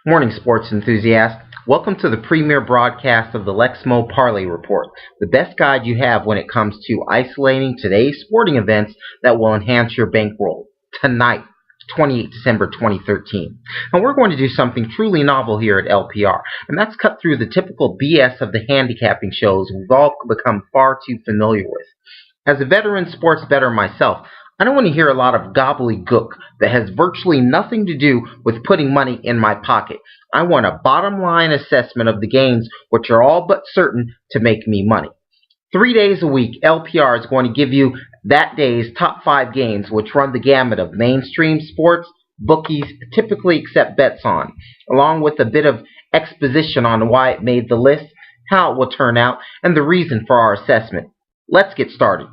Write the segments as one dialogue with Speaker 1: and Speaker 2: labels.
Speaker 1: Morning, sports enthusiasts. Welcome to the premier broadcast of the Lexmo Parlay Report, the best guide you have when it comes to isolating today's sporting events that will enhance your bankroll. Tonight, 28 December 2013. And we're going to do something truly novel here at LPR, and that's cut through the typical BS of the handicapping shows we've all become far too familiar with. As a veteran sports bettor myself, I don't want to hear a lot of gobbledygook that has virtually nothing to do with putting money in my pocket. I want a bottom line assessment of the games which are all but certain to make me money. 3 days a week, LPR is going to give you that day's top 5 games which run the gamut of mainstream sports bookies typically accept bets on, along with a bit of exposition on why it made the list, how it will turn out, and the reason for our assessment. Let's get started.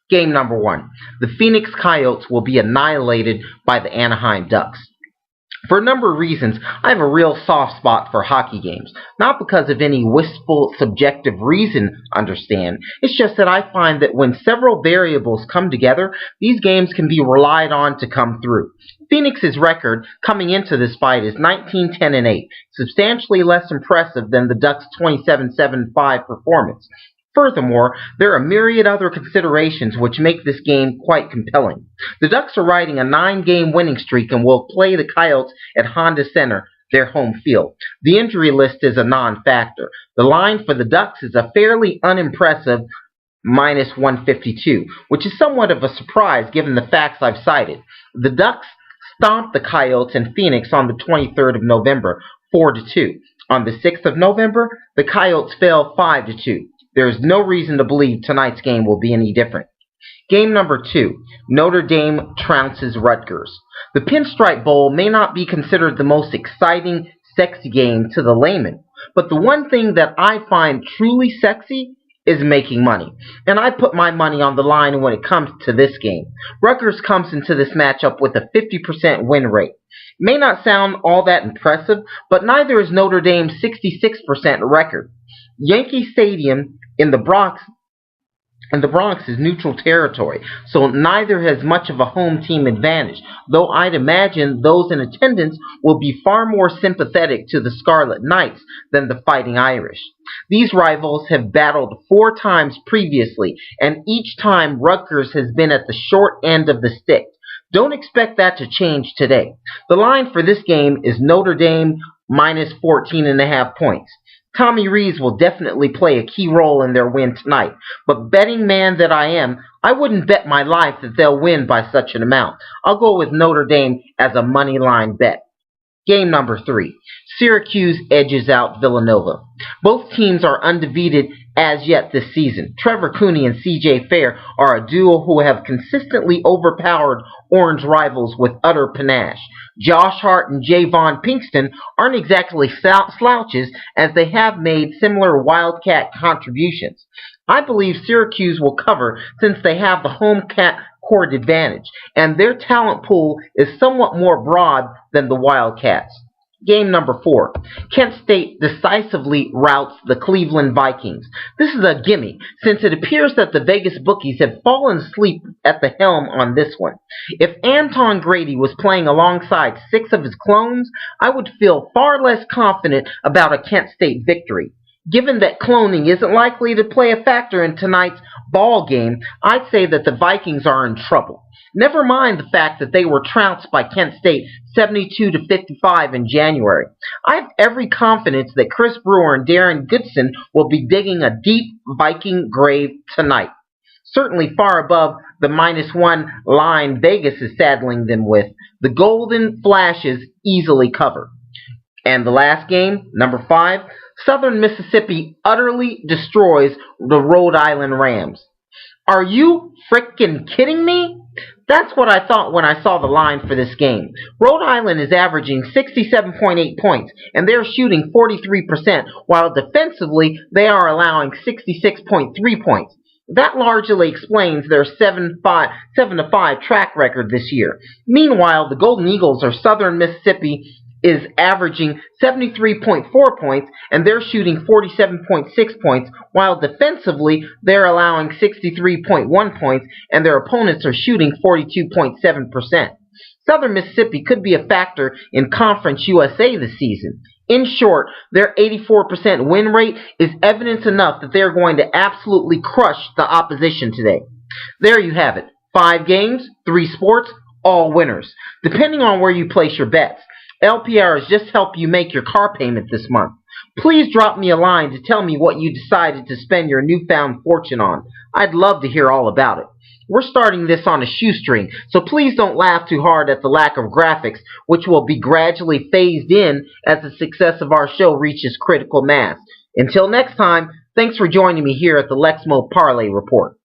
Speaker 1: Game number 1. The Phoenix Coyotes will be annihilated by the Anaheim Ducks. For a number of reasons, I have a real soft spot for hockey games. Not because of any wistful, subjective reason, understand. It's just that I find that when several variables come together, these games can be relied on to come through. Phoenix's record coming into this fight is 19-10-8, substantially less impressive than the Ducks' 27-7-5 performance. Furthermore, there are myriad other considerations which make this game quite compelling. The Ducks are riding a 9-game winning streak and will play the Coyotes at Honda Center, their home field. The injury list is a non-factor. The line for the Ducks is a fairly unimpressive minus 152, which is somewhat of a surprise given the facts I've cited. The Ducks stomped the Coyotes in Phoenix on the 23rd of November, 4-2. On the 6th of November, the Coyotes fell 5-2. There is no reason to believe tonight's game will be any different. Game number 2, Notre Dame trounces Rutgers. The Pinstripe Bowl may not be considered the most exciting, sexy game to the layman, but the one thing that I find truly sexy is making money. And I put my money on the line when it comes to this game. Rutgers comes into this matchup with a 50% win rate. May not sound all that impressive, but neither is Notre Dame's 66% record. Yankee Stadium in the Bronx is neutral territory, so neither has much of a home team advantage, though I'd imagine those in attendance will be far more sympathetic to the Scarlet Knights than the Fighting Irish. These rivals have battled 4 times previously, and each time Rutgers has been at the short end of the stick. Don't expect that to change today. The line for this game is Notre Dame minus 14.5 points. Tommy Rees will definitely play a key role in their win tonight, but betting man that I am, I wouldn't bet my life that they'll win by such an amount. I'll go with Notre Dame as a money line bet. Game number 3. Syracuse edges out Villanova. Both teams are undefeated as yet this season. Trevor Cooney and C.J. Fair are a duo who have consistently overpowered Orange rivals with utter panache. Josh Hart and Javon Pinkston aren't exactly slouches, as they have made similar Wildcat contributions. I believe Syracuse will cover since they have the home court advantage, and their talent pool is somewhat more broad than the Wildcats. Game number 4. Kent State decisively routs the Cleveland Vikings. This is a gimme, since it appears that the Vegas bookies have fallen asleep at the helm on this one. If Anton Grady was playing alongside 6 of his clones, I would feel far less confident about a Kent State victory. Given that cloning isn't likely to play a factor in tonight's ball game, I'd say that the Vikings are in trouble. Never mind the fact that they were trounced by Kent State 72-55 in January. I have every confidence that Chris Brewer and Darren Goodson will be digging a deep Viking grave tonight. Certainly far above the -1 line Vegas is saddling them with. The Golden Flashes easily cover. And the last game, number 5, Southern Mississippi utterly destroys the Rhode Island Rams. Are you frickin' kidding me? That's what I thought when I saw the line for this game. Rhode Island is averaging 67.8 points, and they're shooting 43%, while defensively they are allowing 66.3 points. That largely explains their 7-5 track record this year. Meanwhile, the Golden Eagles or Southern Mississippi is averaging 73.4 points, and they're shooting 47.6 points, while defensively they're allowing 63.1 points, and their opponents are shooting 42.7%. Southern Mississippi could be a factor in Conference USA this season. In short, their 84% win rate is evidence enough that they are going to absolutely crush the opposition today. There you have it. 5 games, 3 sports, all winners. Depending on where you place your bets, LPR has just helped you make your car payment this month. Please drop me a line to tell me what you decided to spend your newfound fortune on. I'd love to hear all about it. We're starting this on a shoestring, so please don't laugh too hard at the lack of graphics, which will be gradually phased in as the success of our show reaches critical mass. Until next time, thanks for joining me here at the Lexmo Parlay Report.